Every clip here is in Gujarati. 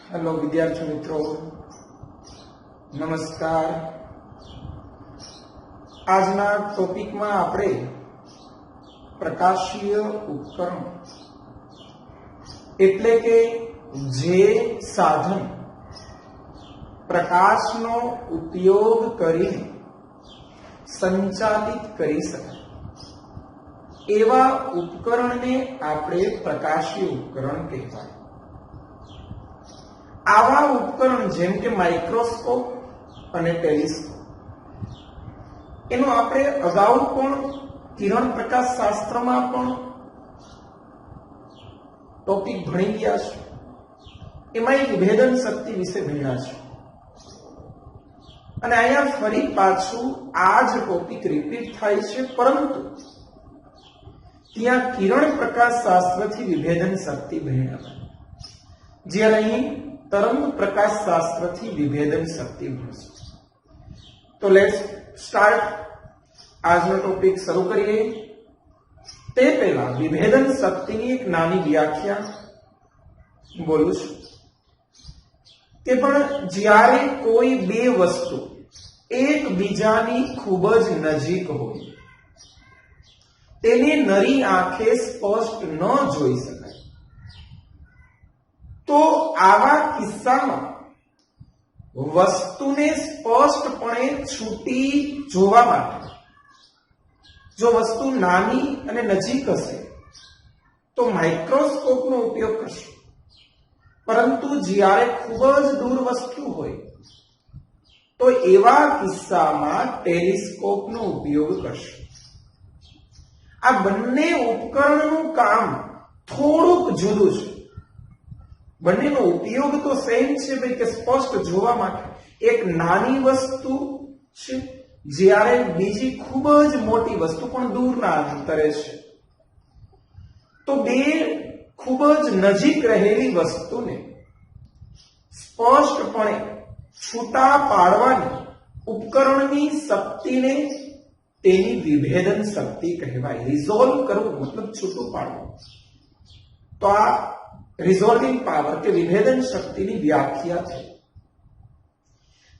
हेलो विद्यार्थी मित्रों, नमस्कार। आजना टॉपिक में आपणे प्रकाशीय उपकरण एटले के जे साधन प्रकाशनो उपयोग करीने संचालित करी शकाय एवा उपकरणने आपणे प्रकाशीय उपकरण कहेवाय। आवा उपकरण जेम के माइक्रोस्कोप अने टेलिस्कोप एनो आपणे अगाऊ पण किरण प्रकाश शास्त्र में पण टॉपिक भणी गया छे। एमां विभेदन शक्ति विषे भण्या छे अने अहींया फरी पाछुं आज टॉपिक रिपीट थाय छे, परंतु त्यां किरण प्रकाश शास्त्र थी विभेदन शक्ति भण्या ज्यारे अहीं तरंग प्रकाश शास्त्र थी विभेदन शक्ति भणशे। तो लेट्स स्टार्ट। आज नो टॉपिक शुरू करिए। ते पहला विभेदन शक्ति की एक नानी व्याख्या बोलू छुं के पण ज्यारे कोई बे वस्तु एक बीजानी खूब ज नजीक होय तेने नरी आंखे स्पष्ट न जोई शकाय, तो आवा किस्सामां वस्तुने स्पष्टपणे छूटी जोवा माटे जो वस्तु नानी अने नजीक हशे तो माइक्रोस्कोप नो उपयोग करशे, परंतु ज्यारे खूब ज दूर वस्तु होय तो एवा किस्सामां टेलिस्कोप नो उपयोग करशे। आ बंने उपकरणनुं काम थोड़ुंक जुदुं छे। बंनेनो उपयोग तो सेम छे भाई के स्पष्ट जोवा माटे। एक नानी वस्तु छे ज्यारे बीजी खूब ज मोटी वस्तु पण दूरना अंतरे छे, तो बे खूब ज नजीक रहेली वस्तुने स्पष्टपणे छूटा पाडवानी उपकरणनी शक्तिने तेनी विभेदन शक्ति कहेवाय। रिजोल्व करवुं मतलब छूटुं पाडवुं। तो आ रिजोल्विंग पावर के विभेदन शक्ति की व्याख्या है।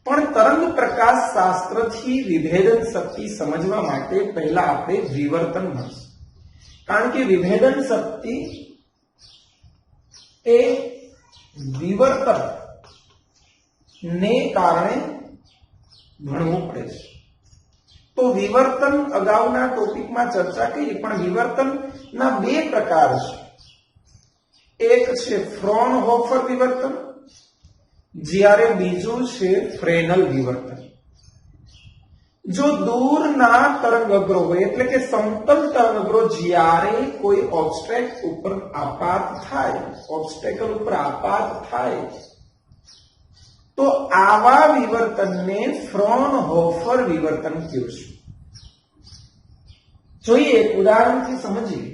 पण तरंग प्रकाश शास्त्र थी विभेदन शक्ति समझवा माटे पहला आपणे विवर्तन भणशुं, कारण के विभेदन शक्ति ए विवर्तन ने कारणे भणवुं पड़े छे। तो विवर्तन अगाउना टॉपिक में चर्चा करी, पण विवर्तन ना बे प्रकार छे। एक छे फ्रॉनहोफर विवर्तन, ज्यारे बीजू छे फ्रेनल विवर्तन। जो दूरना तरंगग्रो होय એટલે કે સમતલ તરંગગ્રો જ્યારે કોઈ ઓબ્સ્ટેક ઉપર આપાત થાય, ઓબ્સ્ટેકલ ઉપર આપાત થાય તો આવા વિवर्तनને फ्रॉनहोफर विवर्तन કહે છે। જોઈએ એક ઉદાહરણથી સમજીએ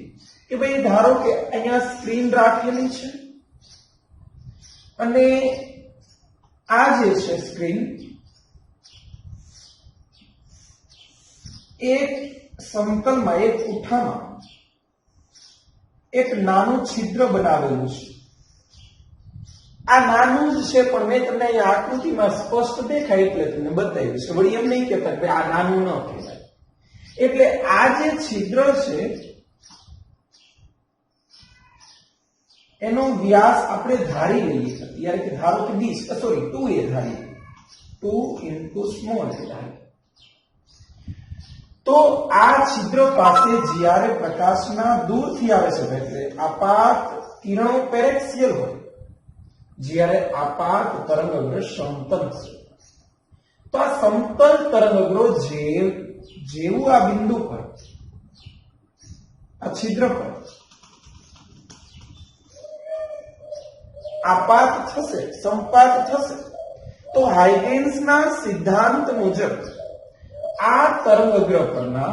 કે ભાઈ ધારો કે અહીંયા સ્ક્રીન રાખેલી છે અને આ જે છે સ્ક્રીન એક સમતલમાં એક પૂઠામાં એક નાનું છિદ્ર બનાવેલું છે। આ નાનું જ છે પણ મેં તમને અહીંયા આકૃતિમાં સ્પષ્ટ દેખાય એટલે તમને બતાવ્યું છે। વળી એમ નહીં કહેતા કે આ નાનું ન કહેવાય। એટલે આ જે છિદ્ર છે एनो व्यास आपणे धारी लईए, यानी कि धारो कि 20 सॉरी 2a धारी 2 into स्मॉल धारी। तो आ छिद्र पासे ज्यारे प्रकाशना दूरथी आवे छे એટલે આપાત કિરણો પેરેક્સિયલ હોય, જ્યારે આપાત તરંગગ્ર સમતલ છે। તો આ સમતલ તરંગગ્રો જેવું આ બિંદુ પર આ છિદ્ર પર आपात थशे, संपात थशे, तो हाइगेन्स ना सिद्धांत मुजब आ तरंगग्र परना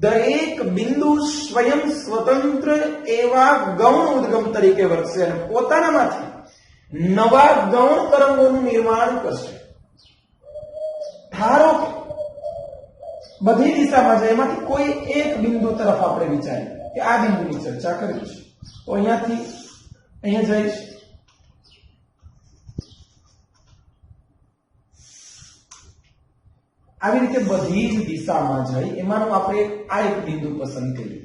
दरेक बिंदु स्वयं स्वतंत्र एवा गौण उद्गम तरीके वर्तशे अने पोतानामांथी नवा गौण तरंगोनुं निर्माण करशे। धारो के बधी दिशामां जाय एमांथी कोई एक बिंदु तरफ आपणे विचारीए के आ बिंदुनी चर्चा करवी छे, तो अहींयाथी અહીંયા જઈશ આવી રીતે બધી જ દિશામાં જાય એમાંનું આપણે આ એક બિંદુ પસંદ કરીએ.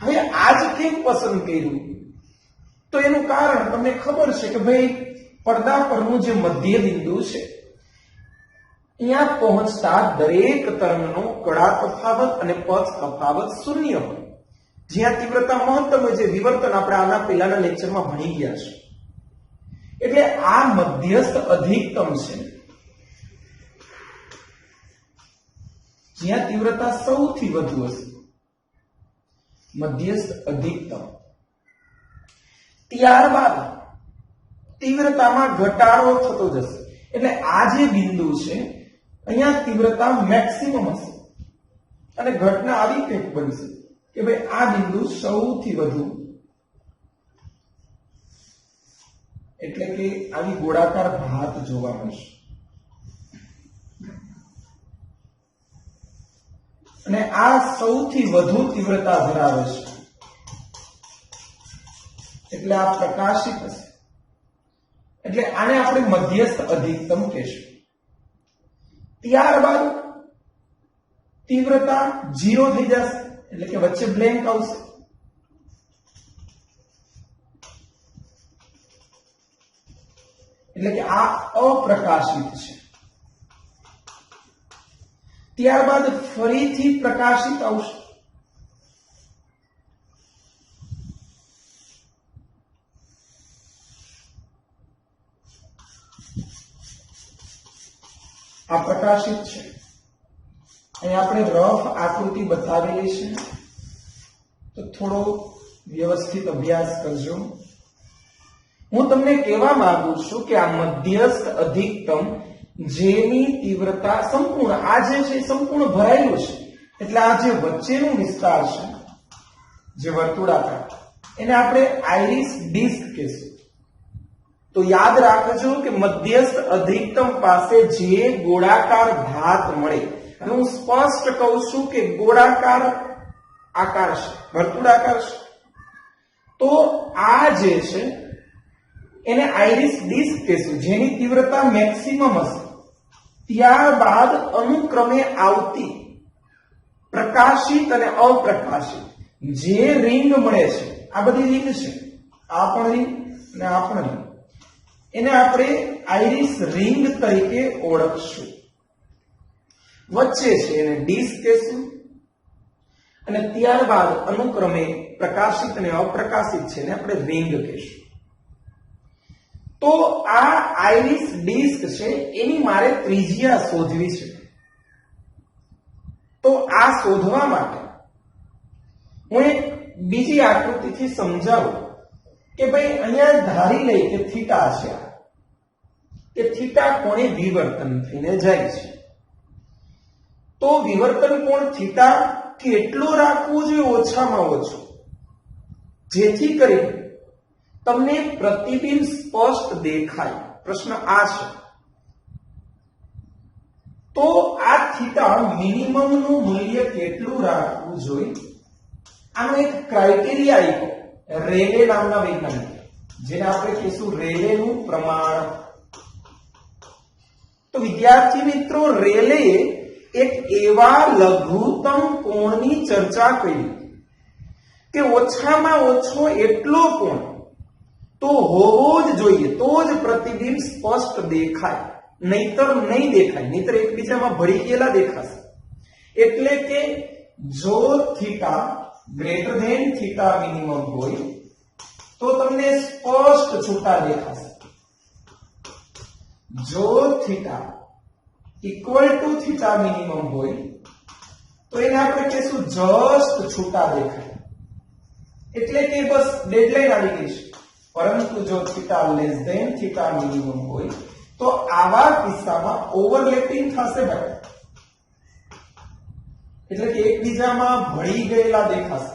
હવે આ જ કેમ પસંદ કર્યું? તો એનું કારણ તમને ખબર છે કે ભાઈ પડદા પરનું જે મધ્ય બિંદુ છે અહીંયા પહોંચતા દરેક તરંગનો કળા તફાવત અને પથ તફાવત શૂન્ય હોય. જ્યાં તીવ્રતા મહત્તમ હોય, જે વિવર્તન આપણે આના પહેલાના લેક્ચરમાં ભણી ગયા છે. એટલે આ મધ્યસ્થ અધિકતમ છે, જ્યાં તીવ્રતા સૌથી વધુ હશે. મધ્યસ્થ અધિકતમ. ત્યારબાદ તીવ્રતામાં ઘટાડો થતો જશે. એટલે આ જે બિંદુ છે અહીંયા તીવ્રતા મેક્સિમમ હશે અને ઘટના આવી કંઈક બનશે કે ભાઈ આ બિંદુ સૌથી વધુ, એટલે કે આવી ગોળાકાર ભાત જોવા મળશે. અને આ સૌથી વધુ તીવ્રતા ધરાવે છે, એટલે આ પ્રકાશિત હશે. એટલે આને આપણે મધ્યસ્થ અધિકતમ કહેશું. ત્યારબાદ તીવ્રતા 0 થઈ જશે, એટલે કે વચ્ચે બ્લેન્ક આવશે. એટલે કે આ અપ્રકાશિત છે. ત્યારબાદ ફરીથી પ્રકાશિત આવશે. આ પ્રકાશિત છે. અહીં આપણે રફ આકૃતિ બતાવેલી છે, તો થોડો વ્યવસ્થિત અભ્યાસ કરજો. હું તમને કહેવા માંગુ છું કે આ મધ્યસ્થ અધિકતમ જેની તીવ્રતા સંપૂર્ણ, આ જે છે સંપૂર્ણ ભરાયેલું છે. એટલે આ જે વચ્ચેનું વિસ્તાર છે, જે વર્તુળાકાર, એને આપણે આઇરિસ ડિસ્ક કહીશું. તો યાદ રાખજો કે મધ્યસ્થ અધિકતમ પાસે જે ગોળાકાર ભાત મળે, અને હું સ્પષ્ટ કહું છું કે ગોળાકાર આકાર છે, વર્તુળાકાર છે, તો આ જે છે એને આઇરિસ ડિસ્ક કહીશું, જેની તીવ્રતા મેક્સિમમ હશે. ત્યારબાદ અનુક્રમે આવતી પ્રકાશિત અને અપ્રકાશિત જે રિંગ મળે છે, આ બધી રિંગ છે, આ પણ રિંગ અને આ પણ રિંગ, એને આપણે આઇરિસ રિંગ તરીકે ઓળખશું. વચ્ચે છે એને ડિસ્ક કહેશું, અને ત્યારબાદ અનુક્રમે પ્રકાશિત અને અપ્રકાશિત છે એને આપણે રિંગ કહેશું. તો આ આઇરિસ ડિસ્ક છે એની મારે ત્રિજ્યા શોધવી છે. તો આ શોધવા માટે હું એક બીજી આકૃતિથી સમજાવું કે ભાઈ અહીંયા ધારી લઈ કે થીટા છે, કે થીટા કોણે વિવર્તન થઈને જાય છે. તો વિવર્તન કોણ થીટા કેટલો રાખવો જોઈએ? ઓછામાં ઓછો, જેથી કરીને તમને પ્રતિબિંબ સ્પષ્ટ દેખાય. પ્રશ્ન આ છે. તો આ થીટા મિનિમમ નું મૂલ્ય કેટલું રાખવું જોઈએ? આનો એક ક્રાઇટેરિયા આપ્યો રેલે નામના વૈજ્ઞાનિક, જેને આપણે કહીશું રેલેનું પ્રમાણ. તો વિદ્યાર્થી મિત્રો, રેલે એક એવા લઘુત્તમ કોણની ચર્ચા કરી કે ઓછામાં ઓછો એટલો કોણ તો હોવો જ જોઈએ, તો જ પ્રતિબિંબ સ્પષ્ટ દેખાય, નહીતર નહીં દેખાય, નહીતર એકબીજામાં ભળી ગયેલા દેખાશે. એટલે કે જો theta greater than theta minimum હોય તો તમને સ્પષ્ટ છૂટા દેખાશે. જો theta equal to theta minimum હોય તો એને આપણે કહીશું જસ્ટ છૂટા દેખાય. એટલે કે બસ ડેડલાઈન આવી ગઈ છે. પરંતુ જો theta less than theta minimum હોય તો આવા કિસ્સામાં ઓવરલેપિંગ થશે ભાઈ, એટલે કે એકબીજામાં ભળી ગયેલા દેખાશે.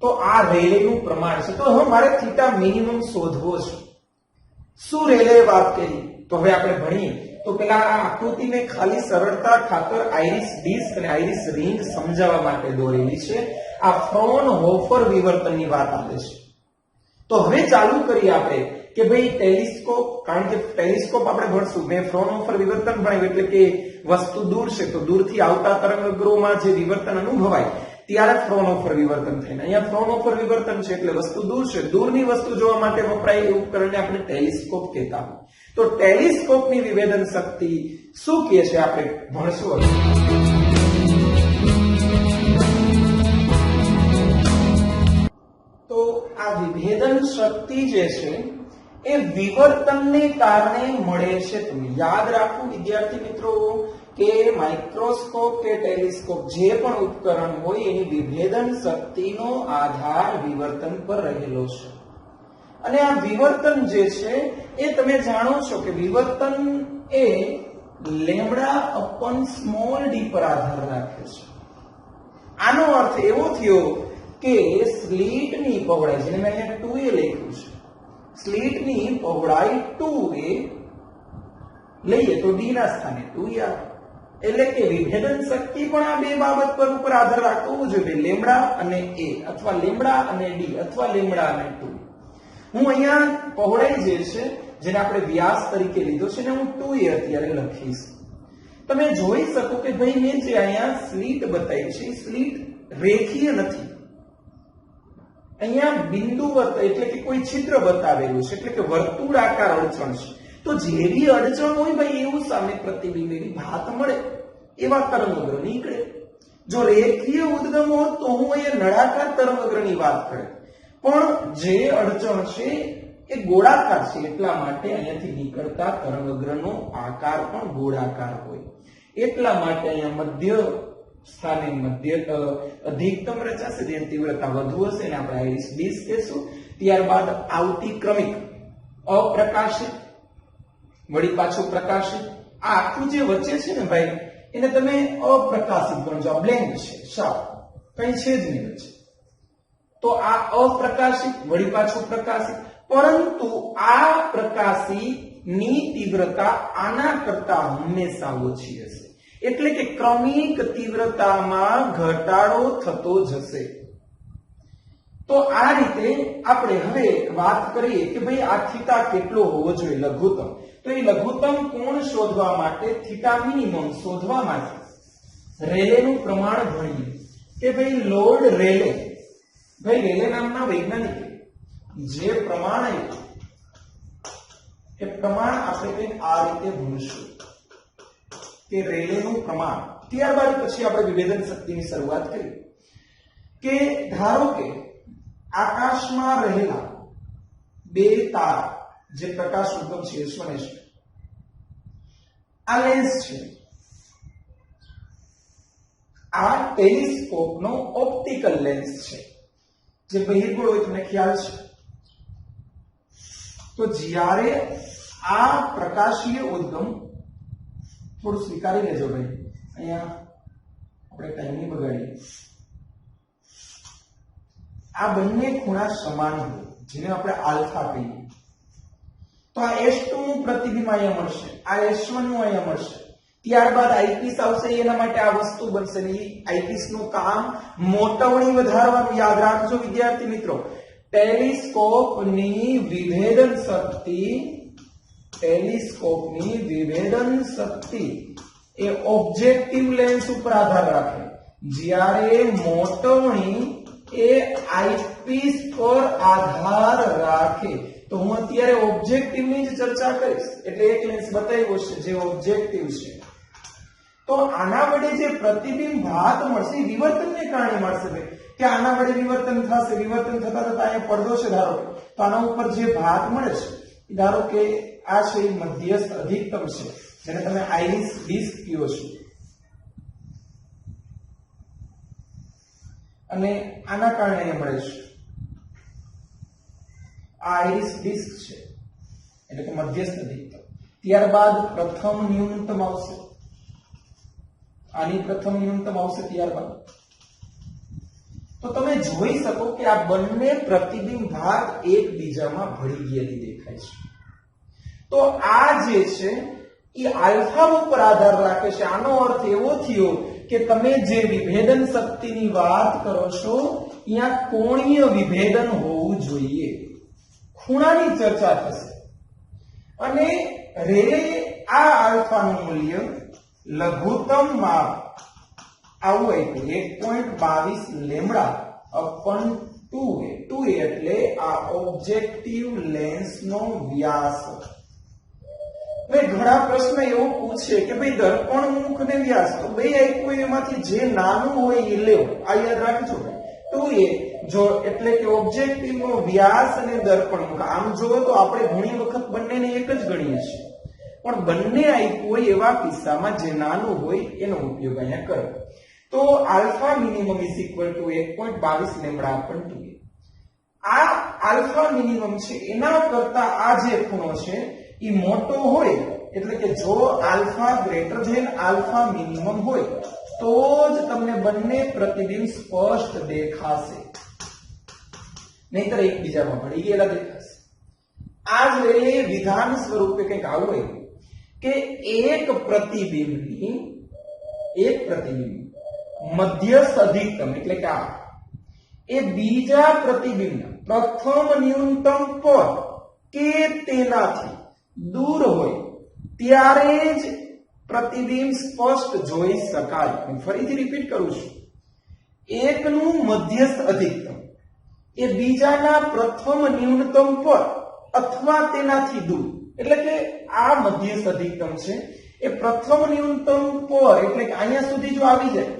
તો આ રેલેનું પ્રમાણ છે. તો હવે મારે થીટા મિનિમમ શોધવો છે. શું રેલે વાત કરી? તો હવે આપણે ભણીએ. તો પેલા આ આકૃતિને ખાલી સરળતા ખાતર આઇરિસ ડિસ્ક અને આઇરિસ રિંગ સમજાવવા માટે દોરેલી છે. આ ફ્રોનહોફર વિવર્તનની વાત આવે છે. તો હવે ચાલુ કરીએ આપણે કે ભાઈ ટેલિસ્કોપ, કારણ કે ટેલિસ્કોપ આપણે ભણશું, મેં ફ્રોનહોફર વિવર્તન ભણ્યું, એટલે કે વસ્તુ દૂર છે તો દૂરથી આવતા તરંગગ્રોહમાં જે વિવર્તન અનુભવાય ત્યારે ફ્રોનહોફર વિવર્તન થાય. અહીંયા ફ્રોનહોફર વિવર્તન છે એટલે વસ્તુ દૂર છે, દૂરની વસ્તુ જોવા માટે વપરાય એ ઉપકરણને આપણે ટેલિસ્કોપ કહેતા હોય. તો ટેલિસ્કોપની વિભેદન શક્તિ શું કહે છે આપણે ભણશું. તો આ વિભેદન શક્તિ જે છે એ વિવર્તનને કારણે મળે છે. તો યાદ રાખવું વિદ્યાર્થી મિત્રો કે માઇક્રોસ્કોપ કે ટેલિસ્કોપ જે પણ ઉપકરણ હોય એની વિભેદન શક્તિનો આધાર વિવર્તન પર રહેલો છે. અને આ વિવર્તન જે છે એ તમે જાણો છો કે વિવર્તન એ લેમ્બડા અપોન સ્મોલ ડી પર આધાર રાખે છે. આનો અર્થ એવો થયો કે સ્લિટની પહોળાઈ, જેને મેં અહીંયા 2a લખ્યું છે, સ્લિટની પહોળાઈ 2a લઈએ તો d ના સ્થાને 2a આવે. એટલે કે વિભેદન શક્તિ પણ આ બે બાબત પર ઉપર આધાર રાખતો હોવો જોઈએ, લેમ્બડા અને a, અથવા લેમ્બડા અને d, અથવા લેમ્બડા અને 2. હું અહીંયા પહોળાઈ જે છે જેને આપણે વ્યાસ તરીકે લીધો છે ને હું 2a અત્યારે લખીશ. તમે જોઈ શકો કે ભાઈ મેં જે અહીંયા સ્લિટ બતાવી છે સ્લિટ રેખીય નથી. અહીંયા બિંદુવત એટલે કે કોઈ છિદ્ર બતાવેલું છે, એટલે કે વર્તુળાકાર અડચણ છે. તો જેવી અડચણ હોય ભાઈ એવું સામે પ્રતિબિંબ, એવી ભાત મળે, એવા તરંગગ્રહ નીકળે. જો રેખીય ઉદ્ગમ હોત તો હું અહીંયા નળાકાર તરંગગ્રહની વાત કરું, પણ જે અડચણ છે એ ગોળાકાર છે, એટલા માટે અહીંયાથી નીકળતા તરંગગ્રહનો આકાર પણ ગોળાકાર હોય. એટલા માટે અહીંયા મધ્ય સ્થાને મધ્ય અધિકતમ રચાશે, જેની તીવ્રતા વધુ હશે એને આપણે આઇરિસ ડિસ્ક કહેશું. ત્યારબાદ આવતી ક્રમિક અપ્રકાશિત, વળી પાછું પ્રકાશિત, આ આખું જે વચ્ચે છે ને ભાઈ એને તમે અપ્રકાશિત ગણજો, બ્લેન્ક છે, સાવ કઈ છે જ નહીં વચ્ચે. તો આ અપ્રકાશિત વળી પાછું પ્રકાશિત, પરંતુ આ પ્રકાશિત ની તીવ્રતા આના કરતા હંમેશા ઓછી હશે, એટલે કે ક્રમિક તીવ્રતામાં ઘટાડો થતો જશે. તો આ રીતે આપણે હવે વાત કરીએ કે ભાઈ આ થીટા કેટલો હોવો જોઈએ લઘુત્તમ. તો એ લઘુત્તમ કોણ શોધવા માટે, થીટા મિનિમમ શોધવા માટે રેલેનું પ્રમાણ ભણીએ કે ભાઈ લોર્ડ રેલે, ભાઈ રેલે નામના વૈજ્ઞાનિક જે પ્રમાણ આપ્યું એ પ્રમાણ આપણે કંઈક આ રીતે ભણીશું કે રેલેનું પ્રમાણ. ત્યારબાદ પછી આપણે વિભેદન શક્તિની શરૂઆત કરી કે ધારો કે આકાશમાં રહેલા બે તારા, જે પ્રકાશ ઉદ્ગમ છે S1 S2, આ લેન્સ છે, આ ટેલિસ્કોપનો ઓપ્ટિકલ લેન્સ છે, જે બહિર્ગોળ હોય તમને ખ્યાલ છે. તો જ્યારે આ પ્રકાશીય ઉદ્ગમ, થોડું સ્વીકારી લેજો ભાઈ, અહીંયા આપણે ટાઈમ નહીં બગાડીએ, આ બંને ખૂણા સમાન હોય જેને આપણે આલ્ફા કહીએ. તો આ S2 નું પ્રતિબિંબ અહીંયા મળશે, આ S1 નું અહીંયા મળશે. ત્યારબાદ આઈપીસ આવશે, એના માટે આ વસ્તુ બનશે. આઈપીસ નું કામ મોટવણી વધારવાનું. યાદ રાખજો વિદ્યાર્થી મિત્રો, ટેલિસ્કોપની વિભેદન શક્તિ એ ઓબ્જેક્ટિવ લેન્સ ઉપર આધાર રાખે, જ્યારે મોટવણી એ આઈપીસ પર આધાર રાખે. તો હું અત્યારે ઓબ્જેક્ટિવ ની જ ચર્ચા કરીશ, એટલે એક લેન્સ બતાવ્યો છે જે ઓબ્જેક્ટિવ છે. તો આના વડે જે પ્રતિબિંબ ભાત મળશે વિવર્તનને કારણે મળશે ભાઈ, કે આના વડે વિવર્તન થશે, વિવર્તન થતા થતા અહીંયા પડદો છે ધારો કે, તો આના ઉપર જે ભાત મળે છે, ધારો કે આ છે મધ્યસ્થ અધિકતમ છે, જેને તમે આઇરિસ ડિસ્ક કહો છો, અને આના કારણે અહીંયા મળે છે આ આઇરિસ ડિસ્ક છે, એટલે કે મધ્યસ્થ અધિકતમ. ત્યારબાદ પ્રથમ ન્યૂનતમ આવશે, આની પ્રથમ ન્યૂનતમ આવશે. ત્યારબાદ તો તમે જોઈ શકો કે આ બંને પ્રતિબિંબ ભાગ એકબીજામાં ભળી ગયેલી દેખાય છે. તો આ જે છે એ આલ્ફા ઉપર આધાર રાખે છે. આનો અર્થ એવો થયો કે તમે જે વિભેદન શક્તિની વાત કરો છો અહીંયા કોણીય વિભેદન હોવું જોઈએ. ખૂણાની ચર્ચા થશે અને રેલે આ આલ્ફાનું મૂલ્ય લઘુત્તમ માપ આવું આપ્યું 1.22 લેમ્ડા અપન 2a 2a એટલે આ ઓબ્જેક્ટિવ લેન્સનો વ્યાસ. હવે ઘણા પ્રશ્ન એવો પૂછે કે ભાઈ દર્પણ મુખ ને વ્યાસ તો બે આપ્યું એમાંથી જે નાનું હોય એ લેવો. આ યાદ રાખજો 2a જો એટલે કે ઓબ્જેક્ટિવ નો વ્યાસ અને દર્પણ મુખ. આમ જોવો તો આપણે ઘણી વખત બંનેને એક જ ગણીએ છીએ પણ બંને આપ્યું હોય એવા કિસ્સામાં જે નાનું હોય એનો ઉપયોગ અહીંયા કરો. તો alpha minimum is equal to 1.22 lambda upon 2a. આ આલ્ફા મિનિમમ છે એના કરતા આ જે ખૂણો છે એ મોટો હોય એટલે કે જો alpha greater than alpha minimum હોય તો જ તમને બંને પ્રતિબિંબ સ્પષ્ટ દેખાશે, નહીતર એકબીજામાં ભળી ગયેલા દેખાશે. આ જ રેલે વિધાન સ્વરૂપે કંઈક આવું હોય કે એક પ્રતિબિંબની મધ્યસ્થ અધિકતમ એટલે કે આ એ બીજા પ્રતિબિંબના પ્રથમ ન્યૂનતમ પર કે તેનાથી દૂર હોય ત્યારે જ પ્રતિબિંબ સ્પષ્ટ જોઈ શકાય. હું ફરીથી રિપીટ કરું છું. એકનું મધ્યસ્થ અધિકતમ એ બીજાના પ્રથમ ન્યૂનતમ પર અથવા તેનાથી દૂર એટલે કે આ મધ્યસ્થ અધિકતમ છે એ પ્રથમ ન્યૂનતમ પર એટલે કે અહીંયા સુધી જો આવી જાય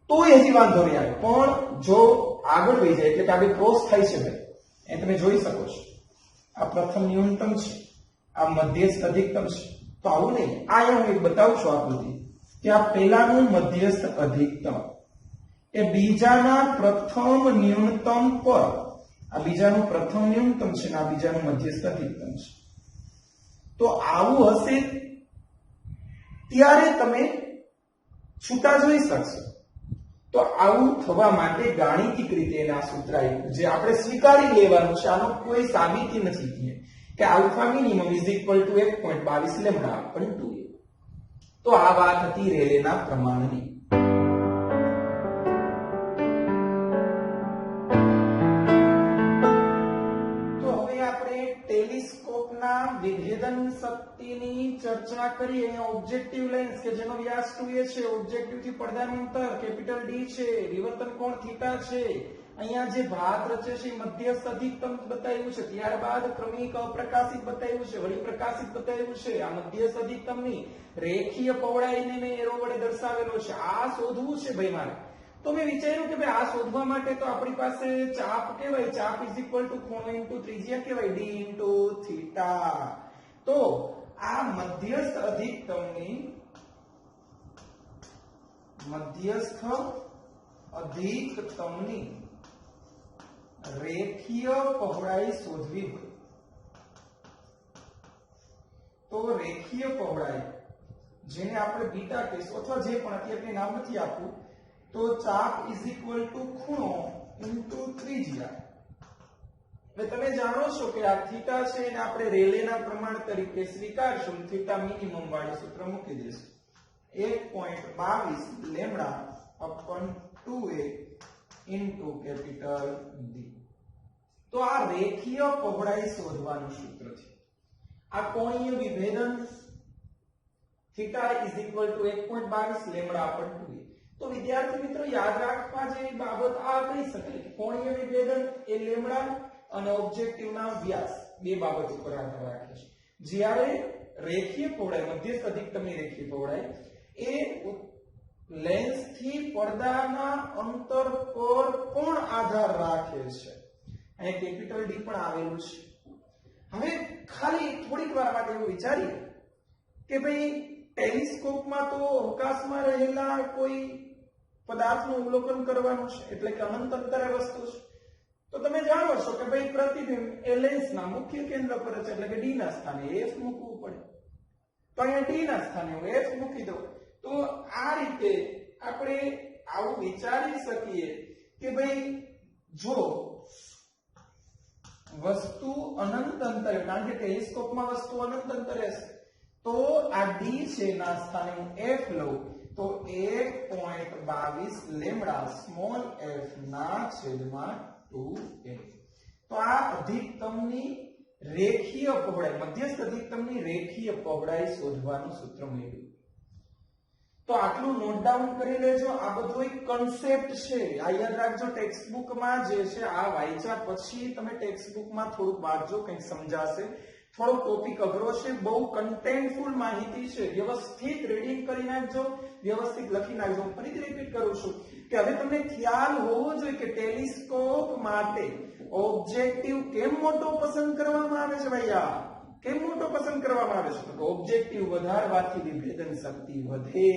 તો હજી વાંધો નહીં આવે, પણ જો આગળ વહી જાય એટલે કે આગળ ક્રોસ થાય છે ભાઈ એ તમે જોઈ શકો છો. આ પ્રથમ ન્યૂનતમ છે, આ મધ્યસ્થ અધિકતમ છે. તો આવું નહીં, આ અહીંયા હું બતાવું છું આકૃતિ કે આ પહેલાનું મધ્યસ્થ અધિકતમ એ બીજાના પ્રથમ ન્યૂનતમ પર, આ બીજાનું પ્રથમ ન્યૂનતમ છે ને આ બીજાનું મધ્યસ્થ અધિકતમ છે. તો આવું હશે ત્યારે તમે છૂટા જોઈ શકશો. તો આવું થવા માટે ગાણિતિક રીતે એના સૂત્ર આપ્યું જે આપણે સ્વીકારી લેવાનું છે. આનો કોઈ સાબિતી નથી કે alpha minimum is equal to 1.22 lambda upon 2a. તો આ વાત હતી રેલેના પ્રમાણની. તો હવે આપણે ટેલિસ્કોપના વિભેદન શક્તિની ચર્ચા કરીએ. ઓબ્જેક્ટિવ લેન્સ કે જેનો વ્યાસ 2a છે, ઓબ્જેક્ટિવ થી પડદાનું અંતર કેપિટલ D છે, વિવર્તન કોણ થીટા છે, અહીંયા જે ભાત રચે છે મધ્યસ્થ અધિકતમ બતાવ્યું છે, ત્યારબાદ ક્રમિક અપ્રકાશિત બતાવ્યું છે, વળી પ્રકાશિત બતાવ્યું છે. આ મધ્યસ્થ અધિકતમની રેખીય પહોળાઈને મેં એરો વડે દર્શાવેલો છે. આ શોધવું છે ભાઈ મારે. તો મેં વિચાર્યું કે ભાઈ આ શોધવા માટે તો આપણી પાસે ચાપ કહેવાય, ચાપ ઇઝ ઇક્વલ ટુ ખૂણો ઇન્ટુ ત્રિજ્યા કહેવાય D ઇન્ટુ થીટા. તો આ મધ્યસ્થ અધિકતમની રેખીય પહોળાઈ શોધવી હોય તો રેખીય પહોળાઈ જેને આપણે બીટા કહીશું અથવા જે પણ અત્યારે નામ નથી આપવું તો ચાપ ઇઝ ઇક્વલ ટુ ખૂણો ઇન્ટુ ત્રિજ્યા. હવે તમે જાણો છો કે આ થીટા છે એને આપણે રેલેના પ્રમાણ તરીકે સ્વીકારશું. થીટા મિનિમમ વાળું સૂત્ર મૂકી દઈશું 1.22 lambda upon 2a into capital D. તો આ રેખીય પહોળાઈ શોધવાનું સૂત્ર છે. આ કોણીય વિભેદન theta is equal to 1.22 lambda upon 2a. તો વિદ્યાર્થી મિત્રો યાદ રાખવા જેવી બાબત આ કહી શકાય કે કોણીય વિભેદન એ લેમ્ડા અને ઓબ્જેક્ટિવના વ્યાસ બે બાબત ઉપર આધાર રાખે છે. જ્યારે રેખીય પહોળાઈ મધ્યસ્થ અધિકતમની રેખીય પહોળાઈ એ લેન્સ થી પડદાના અંતર પર પણ આધાર રાખે છે. અહીંયા કેપિટલ D પણ આવેલું છે. હવે ખાલી થોડીક વાર માટે એવું વિચારીએ કે ભાઈ ટેલિસ્કોપમાં તો અવકાશમાં રહેલા કોઈ પદાર્થનું અવલોકન કરવાનું છે એટલે કે અનંત અંતરે વસ્તુ છે. તો તમે જાણો છો કે ભાઈ પ્રતિબિંબ એ લેન્સના મુખ્ય કેન્દ્ર પર છે એટલે કે D ના સ્થાને F મૂકવું પડે. તો અહીંયા D ના સ્થાને હું F મૂકી દઉં. તો આ રીતે આપણે આવું વિચારી શકીએ કે ભાઈ જો વસ્તુ અનંત અંતરે, કારણ કે ટેલિસ્કોપમાં વસ્તુ અનંત અંતરે છે, તો આ D છે ના સ્થાને હું F લઉં તો 1.22 લેમ્ડા સ્મોલ f ના છેદમાં 2a. તો આ અધિકતમની રેખીય પહોળાઈ, મધ્યસ્થ અધિકતમની રેખીય પહોળાઈ શોધવાનું સૂત્ર મળ્યું. તો આટલું નોટ ડાઉન કરી લેજો. આ બધો એક કન્સેપ્ટ છે, આ યાદ રાખજો. ટેક્સ્ટ બુકમાં જે છે આ વાંચ્યા પછી તમે ટેક્સ્ટ બુકમાં થોડુંક વાંચજો, કંઈક સમજાશે. થોડો ટોપિક અઘરો છે, બહુ કન્ટેન્ટફુલ માહિતી છે. વ્યવસ્થિત રીડિંગ કરી નાખજો, વ્યવસ્થિત લખી નાખજો. હું ફરીથી રિપીટ કરું છું કે હવે તમને ખ્યાલ હોવો જોઈએ કે ટેલિસ્કોપ માટે ઓબ્જેક્ટિવ કેમ મોટો પસંદ કરવામાં આવે છે ભાઈ. આ કેમ મોટો પસંદ કરવામાં આવે છે? તો ઓબ્જેક્ટિવ વધારવાથી વિભેદન શક્તિ વધે,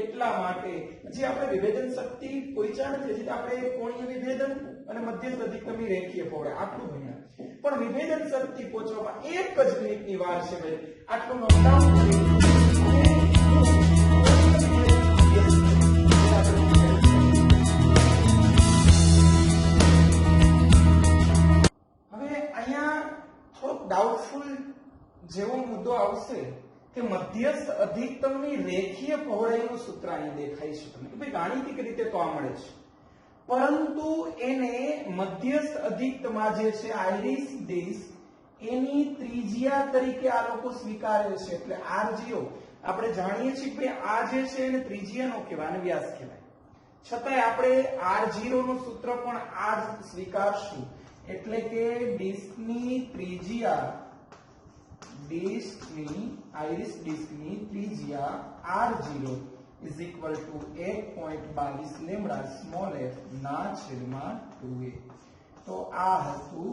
એટલા માટે. જે આપણે વિભેદન શક્તિ પહોંચ્યા નથી હજી, આપણે કોણીય વિભેદન અને મધ્યસ્થ અધિકતમની રેખીય પહોળાઈ આટલું ભણ્યા. પણ વિભેદન શક્તિ પહોંચવામાં 1 જ મિનિટની વાર છે ભાઈ. આટલું નોટ ડાઉન કરી હવે અહીંયા થોડોક ડાઉટફુલ જેવો મુદ્દો આવશે કે મધ્યસ્થ અધિકતમની રેખીય પહોળાઈનું સૂત્ર અહીં દેખાય છે તમને કે ભાઈ ગાણિતિક રીતે તો આ મળે છે, પરંતુ એને મધ્યસ્થ અધિકતમાં જે છે આઇરિસ ડિસ્ક એની ત્રિજ્યા તરીકે આ લોકો સ્વીકારે છે. એટલે r0 આપણે જાણીએ છીએ કે આ જે છે એને ત્રિજ્યાનો કહેવાય અને વ્યાસ કહેવાય. છતાંય આપણે r0 નું સૂત્ર પણ આ જ સ્વીકારશું. એટલે કે ડિસ્કની ત્રિજ્યા, આઇરિસ ડિસ્કની ત્રિજ્યા r0 is equal to 1.22 lambda small f ના છેદમાં 2a. તો આ હતું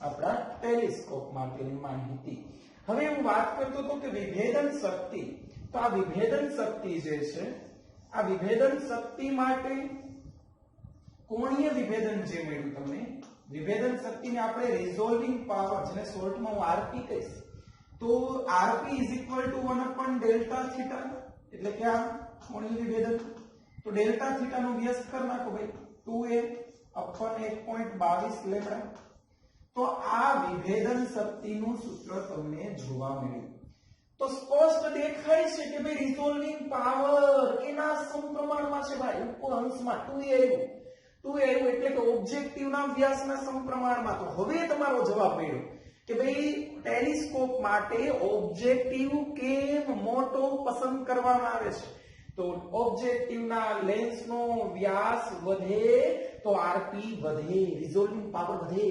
આપણા ટેલિસ્કોપ માટેની માહિતી. હવે હું વાત કરતો હતો કે વિભેદન શક્તિ. તો આ વિભેદન શક્તિ જે છે, આ વિભેદન શક્તિ માટે કોણીય વિભેદન જે મળ્યું તમને, વિભેદન શક્તિને આપણે રિઝોલ્વિંગ પાવર, જેને શોર્ટમાં હું આરપી કહીશ, તો rp is equal to 1 delta theta. એટલે કે આ કોણીય વિભેદન. તો ડેલ્ટા થીટા નો વ્યસ્ત કરી નાખો ભાઈ, 2a અપન 1.22 લેમ્ડા. તો આ વિભેદન શક્તિનું સૂત્ર તમને જોવા મળ્યું. તો સ્પષ્ટ દેખાય છે કે ભાઈ રિઝોલ્વિંગ પાવર એના સમપ્રમાણમાં છે ભાઈ. ઉપર અંશમાં 2a આવ્યું, 2a આવ્યું એટલે કે ઓબ્જેક્ટિવના વ્યાસના સમપ્રમાણમાં. તો હવે તમારો જવાબ મળ્યો કે ભાઈ ટેલિસ્કોપ માટે ઓબ્જેક્ટિવ કેમ મોટો પસંદ કરવામાં આવે છે. તો ઓબ્જેક્ટિવના લેન્સનો વ્યાસ વધે તો આરપી વધે, રિઝોલ્વિંગ પાવર વધે.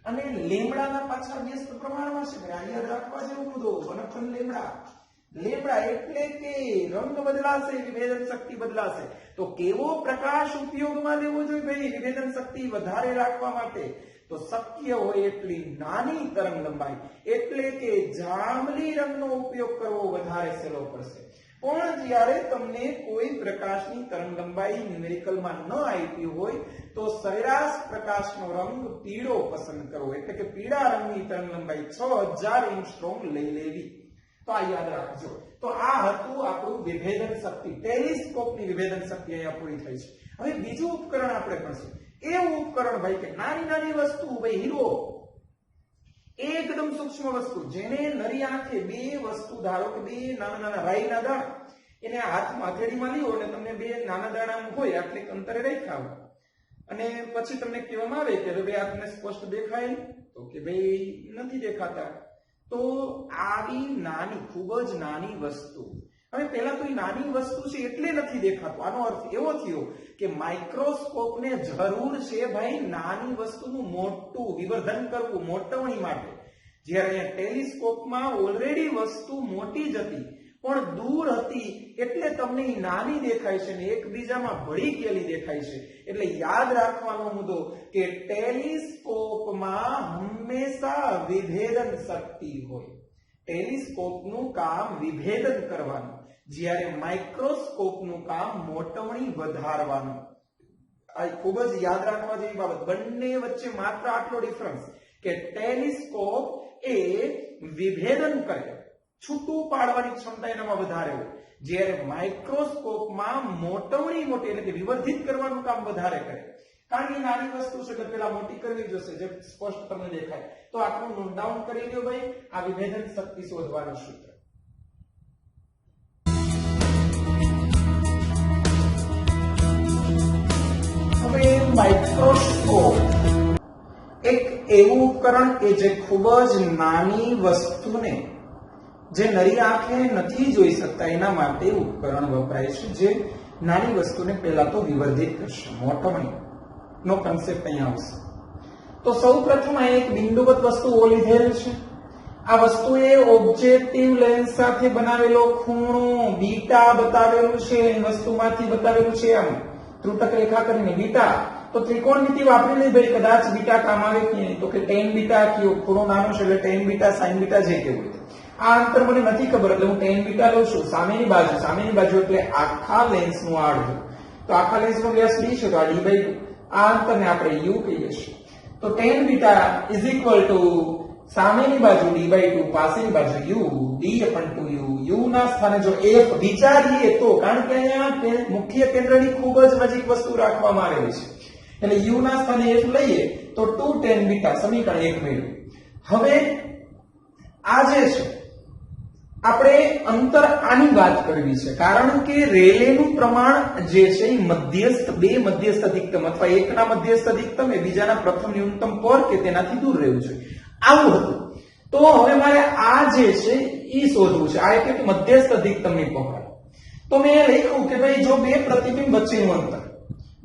અને લેમ્ડાના પાછા વ્યસ્ત પ્રમાણમાં છે. યાદ રાખવા જેવું મુદ્દો, 1 લેમ્ડા. લેમ્ડા એટલે કે રંગ બદલાશે, વિભેદન શક્તિ બદલાશે. તો કેવો પ્રકાશ ઉપયોગમાં લેવો જોઈએ ભાઈ વિભેદન શક્તિ વધારે રાખવા માટે? તો શક્ય હોય એટલી નાની તરંગ લંબાઈ, એટલે કે જાંબલી રંગનો ઉપયોગ કરવો વધારે સહેલો પડશે. પણ જ્યારે તમને કોઈ પ્રકાશની તરંગ લંબાઈ ન્યુમેરિકલમાં ન આપી હોય તો સરેરાશ પ્રકાશનો રંગ પીળો પસંદ કરવો. એટલે કે પીળા રંગની તરંગ લંબાઈ 6000 એંગસ્ટ્રોમ લઈ લેવી. તો આ યાદ રાખજો. તો આ હતું આપણું વિભેદન શક્તિ. ટેલિસ્કોપની વિભેદન શક્તિ અહીંયા પૂરી થઈ છે. હવે બીજું ઉપકરણ આપણે ભણશું. એવું ઉપકરણ ભાઈ કે નાની નાની વસ્તુ, ભાઈ હીરો, એકદમ સૂક્ષ્મ વસ્તુ, જેને નરી આંખે બે વસ્તુ, ધારો કે બે નાના નાના રાઈના દાણા, એને હાથમાં હથેળીમાં લ્યો અને તમને બે નાના દાણા હોય આટલે અંતરે રાખ્યા હોય, અને પછી તમને કહેવામાં આવે કે ભાઈ આ તમને સ્પષ્ટ દેખાય? તો કે ભાઈ નથી દેખાતા. તો આવી નાની, ખૂબ જ નાની વસ્તુ. હવે પહેલા તો એ નાની વસ્તુ છે એટલે નથી દેખાતું. આનો અર્થ એવો થયો કે માઇક્રોસ્કોપને જરૂર છે ભાઈ નાની વસ્તુનું મોટું વિવર્ધન કરવું, મોટવણી માટે. જ્યારે અહીંયા ટેલિસ્કોપમાં ઓલરેડી વસ્તુ મોટી જ હતી પણ દૂર હતી એટલે તમને એ નાની દેખાય છે ને એકબીજામાં ભળી ગયેલી દેખાય છે. એટલે યાદ રાખવાનો મુદ્દો કે ટેલિસ્કોપમાં હંમેશા વિભેદન શક્તિ હોય. ટેલિસ્કોપનું કામ વિભેદન કરવાનું, જ્યારે માઇક્રોસ્કોપનું કામ મોટવણી વધારવાનું. આ ખૂબ જ યાદ રાખવા જેવી બાબત. બંને વચ્ચે માત્ર આટલો ડિફરન્સ કે ટેલિસ્કોપ એ વિભેદન કરે, છૂટું પાડવાની ક્ષમતા એનામાં વધારે હોય, જ્યારે માઇક્રોસ્કોપમાં મોટવણી મોટી એટલે કે વિવર્ધિત કરવાનું કામ વધારે કરે. કારણ કે નાની વસ્તુ છે એટલે પેલા મોટી કરવી જોશે, જે સ્પષ્ટ તમને દેખાય. તો આટલું નોટ ડાઉન કરી લ્યો ભાઈ, આ વિભેદન શક્તિ શોધવાનું સૂત્ર. હવે માઇક્રોસ્કોપ એક એવું ઉપકરણ કે જે ખૂબ જ નાની વસ્તુને જે નરી આંખે નથી જોઈ શકતા એના માટે ઉપકરણ વપરાય છે જે નાની વસ્તુને પહેલા તો વિવર્ધિત કરશે, મોટવણી નો કન્સેપ્ટ અહીંયા આવશે. તો સૌપ્રથમ આ એક બિંદુવત વસ્તુ ઓ લીધેલ છે. આ વસ્તુ એ ઓબ્જેક્ટિવ લેન્સ સાથે બનાવેલો ખૂણો બીટા બતાવેલું છે, એ વસ્તુમાંથી બતાવેલું છે આમ ત્રુટક રેખા કરીને બીટા. તો ત્રિકોણમિતિ વાપરી લઈ ભાઈ, કદાચ બીટા કામ આવે કે નહીં, તો કે tan બીટા કયો ખૂણો નાનો છે એટલે tan બીટા sin બીટા જે કેવું હોય. આ અંતર મને નથી ખબર એટલે હું tan બીટા લઉં છું. સામેની બાજુ એટલે આખા લેન્સનું આડું. તો આખા લેન્સનો વ્યાસ d છે તો આ d/2. આ અંતરને આપણે u કહીએ છીએ. તો tan beta is equal two સામેની બાજુ d/2 પાસેની બાજુ u d/2u. u ના સ્થાને જો f વિચારીએ તો, કારણ કે અહીંયા મુખ્ય કેન્દ્રની ખૂબ જ નજીક વસ્તુ રાખવામાં આવેલી છે એટલે u ના સ્થાને f લઈએ તો 2 tan બીટા સમીકરણ 1 મેળવ્યું. હવે આ જે છે આપણે અંતર આની વાત કરવી છે, કારણ કે રેલેનું પ્રમાણ જે છે એ મધ્યસ્થ, બે મધ્યસ્થ અધિકતમ અથવા એકના મધ્યસ્થ અધિકતમ એ બીજાના પ્રથમ ન્યૂનતમ પર કે તેનાથી દૂર રહેવું જોઈએ, આવું હતું. તો હવે મારે આ જે છે એ શોધવું છે, આ એટલે મધ્યસ્થ અધિકતમની પહોળાઈ. તો મેં લખ્યું કે ભાઈ જો બે પ્રતિબિંબ વચ્ચેનું અંતર,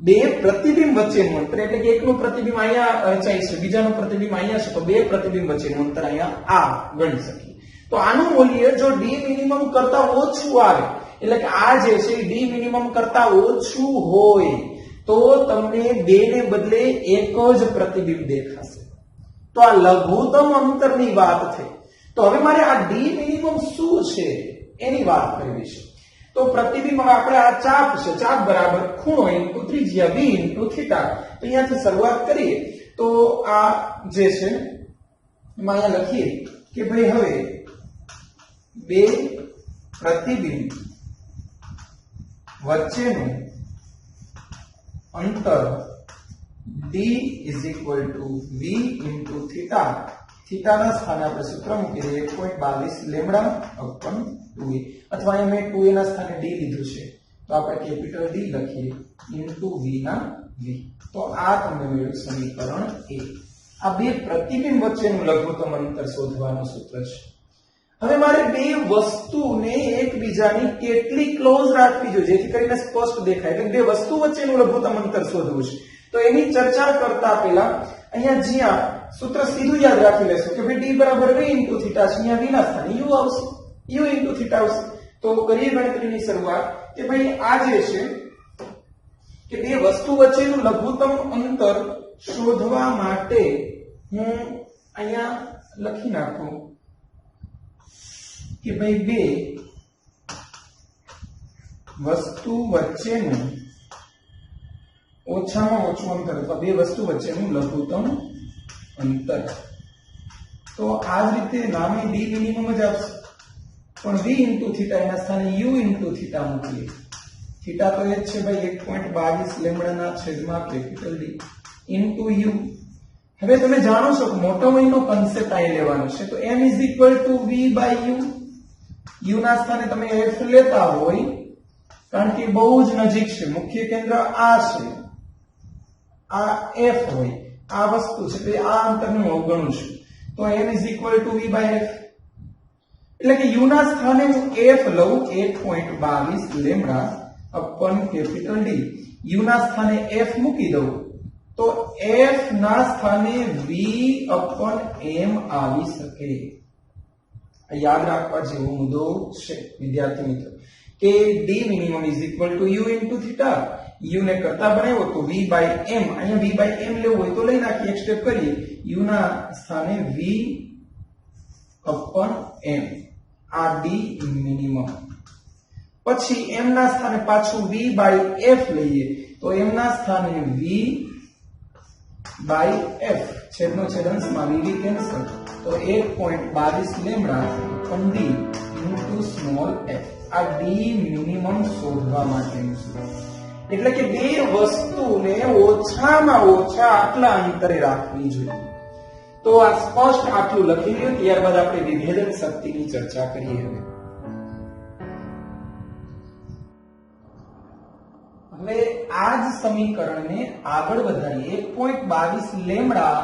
બે પ્રતિબિંબ વચ્ચેનું અંતર એટલે કે એકનું પ્રતિબિંબ અહીંયા રચાય છે, બીજાનું પ્રતિબિંબ અહીંયા છે, તો બે પ્રતિબિંબ વચ્ચેનું અંતર અહીંયા આ ગણી શકીએ. તો આનું મૂલ્ય જો d મિનિમમ કરતા ઓછું આવે એટલે કે આ જે છે d મિનિમમ કરતા ઓછું હોય તો તમને બે ને બદલે એક જ પ્રતિબિંબ દેખાશે. તો આ લઘુત્તમ અંતરની વાત થઈ. તો હવે મારે આ d મિનિમમ શું છે એની વાત કરવી છે. તો પ્રતિબિંબ આપણે આ ચાપ છે, ચાપ બરાબર ખૂણો ઇન્ટુ ત્રિજ્યા b ઇન્ટુ થીટા. તો અહીંયાથી શરૂઆત કરીએ તો આ જે છે એમાં અહીંયા લખીએ કે ભાઈ હવે બે પ્રતિબિંબ વચ્ચેનું અંતર d is equal to v into theta. Theta ના સ્થાને આપણે સૂત્ર મૂકી દઈએ 1.22 લેમ્ડા upon 2a, અથવા અહીંયા મેં 2a ના સ્થાને d લીધું છે તો આપણે કેપિટલ D લખીએ into v ના v. તો આ તમને મળ્યું સમીકરણ 1. આ બે પ્રતિબિંબ વચ્ચેનું લઘુત્તમ અંતર શોધવાનું સૂત્ર છે. હવે મારે બે વસ્તુને એકબીજાની કેટલી ક્લોઝ રાખવી જોઈએ જેથી કરીને સ્પષ્ટ દેખાય, એટલે બે વસ્તુ વચ્ચેનું લઘુત્તમ અંતર શોધવું છે. તો એની ચર્ચા કરતા પહેલા અહીંયા જ્યાં સૂત્ર સીધું યાદ રાખી લેશો કે ભાઈ d બરાબર v into થીટા છે, અહીંયા v ના સ્થાને u આવશે, u into થીટા આવશે. તો કરીએ ગણતરીની શરૂઆત કે ભાઈ આ જે છે કે બે વસ્તુ વચ્ચેનું લઘુત્તમ અંતર શોધવા માટે હું અહીંયા લખી નાખું કે ભાઈ બે વસ્તુ વચ્ચેનું ઓછામાં ઓછું અંતર અથવા બે વસ્તુ વચ્ચેનું લઘુત્તમ અંતર. તો આ જ રીતે નામે d મિનિમમ જ આપશે પણ v into થીટા એના સ્થાને u into થીટા મૂકીએ. થીટા તો એ જ છે ભાઈ 1.22 લેમ્ડાના છેદમાં કેપિટલ D into u. હવે તમે જાણો છો કે મોટવણીનો કન્સેપ્ટ અહીં લેવાનો છે. તો m is equal to v by u. u ના સ્થાને તમે f લેતા હોય કારણ કે બહુ જ નજીક છે, મુખ્ય કેન્દ્ર આ છે, આ f હોય, આ વસ્તુ છે તો આ અંતરને હું અવગણું છું. તો m is equal to v by f એટલે કે u ના સ્થાને હું f લઉં 1.22 lambda upon capital D. u ના સ્થાને f મૂકી દઉં તો f ના સ્થાને v upon m આવી શકે. યાદ રાખવા જેવો મુદ્દો છે વિદ્યાર્થી મિત્રો કે d minimum is equal to u into theta. u ને કરતા બનાવ્યો તો v by m, અહીંયા v by m લેવું હોય તો લઈ નાખીએ, એક સ્ટેપ કરીએ. u ના સ્થાને v upon m, આ d minimum. પછી m ના સ્થાને પાછું v by f લઈએ તો m ના સ્થાને v by f, છેદનો છેદ અંશમાં v કેન્સલ તો 1.22 lambda upon d into small f. આ d મિનિમમ શોધવા માટેનું છે. એટલે કે બે વસ્તુને ઓછામાં ઓછા આટલા અંતરે રાખવી જોઈએ. તો આ સ્પષ્ટ આટલું લખી લ્યો, ત્યારબાદ આપણે વિભેદન શક્તિની ચર્ચા કરીએ. હવે આ જ સમીકરણને આગળ વધારીએ 1.22 lambda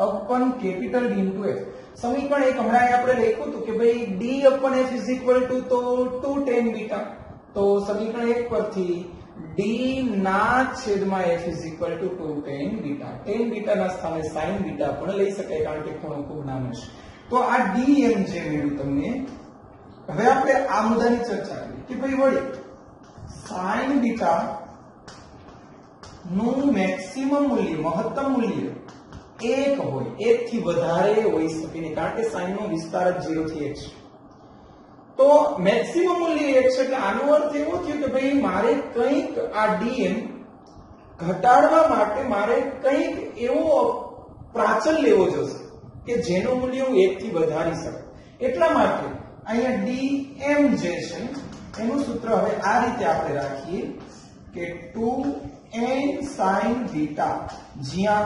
upon capital D into F. સમીકરણ એક હમણાં આપણે લખ્યું હતું કે ભાઈ D upon F is equal to તો 2 tan બીટા. તો સમીકરણ એક પરથી D ના છેદમાં F is equal to 2 tan beta. tan beta ના સ્થાને sin બીટા પણ લઈ શકાય કારણ કે ખૂણો ખૂબ નાનો છે. તો આ dm જે મળ્યું તમને. હવે આપણે આ મુદ્દાની ચર્ચા કરીએ કે ભાઈ વળી sin બીટા નું મેક્સિમમ મૂલ્ય મહત્તમ મૂલ્ય 1 હોય, 1 થી વધારે હોઈ શકે નહીં કારણ કે sin નો વિસ્તાર જ 0 થી 1 છે. તો મેક્સિમમ મૂલ્ય 1 છે એટલે આનો અર્થ એવો થયો કે ભાઈ મારે કંઈક આ dm ઘટાડવા માટે મારે કંઈક એવો પ્રાચલ લેવો જોશે કે જેનું મૂલ્ય હું 1 થી વધારી શકું. એટલા માટે અહીંયા dm જે છે એનું સૂત્ર હવે આ રીતે આપણે રાખીએ કે 2n sin બીટા, જ્યાં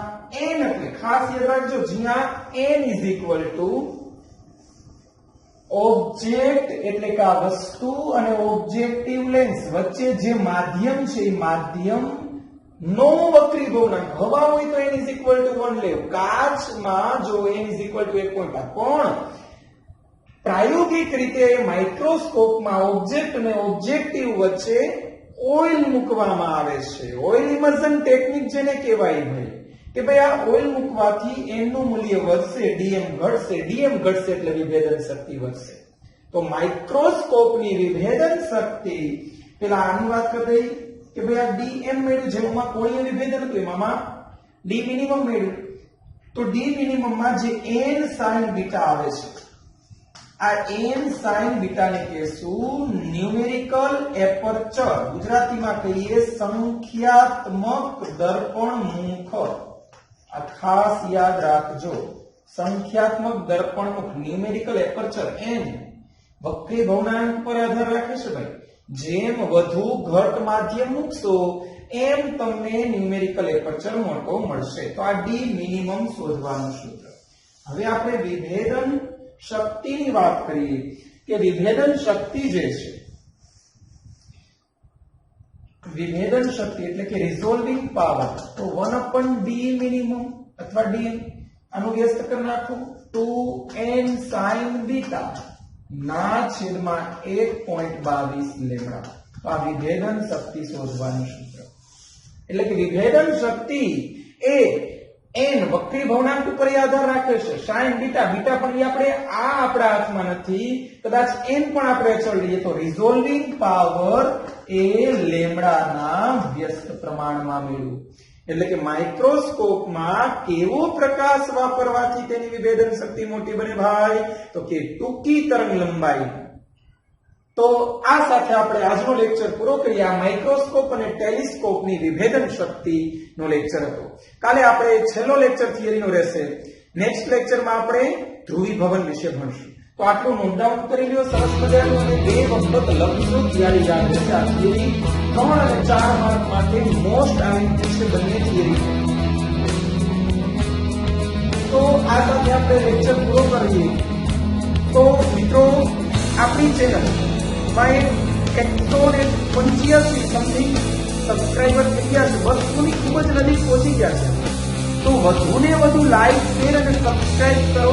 n એટલે ખાસ યાદ રાખજો જ્યાં n is equal to object એટલે કે આ વસ્તુ અને ઓબ્જેક્ટિવ લેન્સ વચ્ચે જે માધ્યમ છે એ માધ્યમ નો વક્રીભવનાંક. હવા હોય તો n is equal to 1 લેવું, કાચમાં જો n is equal to 1.5. પણ પ્રાયોગિક રીતે માઇક્રોસ્કોપમાં ઓબ્જેક્ટ અને ઓબ્જેક્ટિવ વચ્ચે ઓઇલ મૂકવામાં આવે છે. ઓઇલ ઇમર્ઝન ટેકનિક જેને કહેવાય ભાઈ કે ભાઈ આ ઓઇલ મૂકવાથી n નું મૂલ્ય વધશે, dm ઘટશે. dm ઘટશે એટલે વિભેદન શક્તિ વધશે. તો માઇક્રોસ્કોપની વિભેદન શક્તિ પેલા આની વાત કરી દઈ કે ભાઈ આ dm મળ્યું જેમાં કોણીય વિભેદન હતું એમાં d મિનિમમ મળ્યું. તો d મિનિમમ માં જે n sin બીટા આવે છે આ n sin બીટા ને કહેશું ન્યુમેરિકલ એપર્ચર, ગુજરાતીમાં કહીએ સંખ્યાત્મક દર્પણ મુખ. આ ખાસ યાદ રાખજો, સંખ્યાત્મક દર્પણ મુખ ન્યુમેરિકલ એપર્ચર n વક્રીભવનાંક પર આધાર રાખે છે ભાઈ. જેમ વધુ ઘટ માધ્યમ મૂકશો એમ તમને ન્યુમેરિકલ એપર્ચર મોટો મળશે. તો આ d મિનિમમ શોધવાનું સૂત્ર. હવે આપણે વિભેદન શક્તિની વાત કરીએ કે વિભેદન શક્તિ જે છે, વિભેદન શક્તિ એટલે કે રિઝોલ્વિંગ પાવર, તો 1/d મિનિમમ અથવા dm આનું વ્યસ્ત કરી નાખો 2n sin બીટા ના છેદમાં 1.22 લેમ્ડા. તો આ વિભેદન શક્તિ શોધવાનું સૂત્ર. એટલે કે વિભેદન શક્તિ એ n વક્રીભવનાંક ઉપર આધાર રાખે છે. sin બીટા, બીટા પણ આપણે આપણા હાથમાં નથી, કદાચ n પણ આપણે અચળ લઈએ તો રિઝોલ્વિંગ પાવર એ લેમ્ડાના વ્યસ્ત પ્રમાણમાં મેળવ્યું. એટલે કે માઇક્રોસ્કોપમાં કેવો પ્રકાશ વાપરવાથી તેની વિભેદન શક્તિ મોટી બને ભાઈ? તો કે ટૂંકી તરંગ લંબાઈ. તો આ સાથે આપણે આજનો લેક્ચર પૂરો કરીએ. આ માઇક્રોસ્કોપ અને ટેલિસ્કોપની વિભેદન શક્તિનો લેક્ચર હતો. કાલે આપણે છેલ્લો લેક્ચર થિયરીનો રહેશે. નેક્સ્ટ લેક્ચરમાં આપણે ધ્રુવીભવન વિશે ભણશું. તો આટલું નોટ ડાઉન કરી લ્યો સરસ મજાનું, અને 2 વખત લખશો ત્યારે યાદ રહેશે. આ થિયરી 3 અને 4 માર્ક માટે મોસ્ટ આવી છે બંને થિયરી. તો આ સાથે આપણે લેક્ચર પૂરો કરીએ. તો મિત્રો આપણી ચેનલ માં 185 સમથિંગ સબસ્ક્રાઇબર થઈ ગયા છે. 200 ની ખૂબ જ નજીક પહોંચી ગયા છે. તો વધુ ને વધુ લાઈક, શેર અને સબસ્ક્રાઇબ કરો.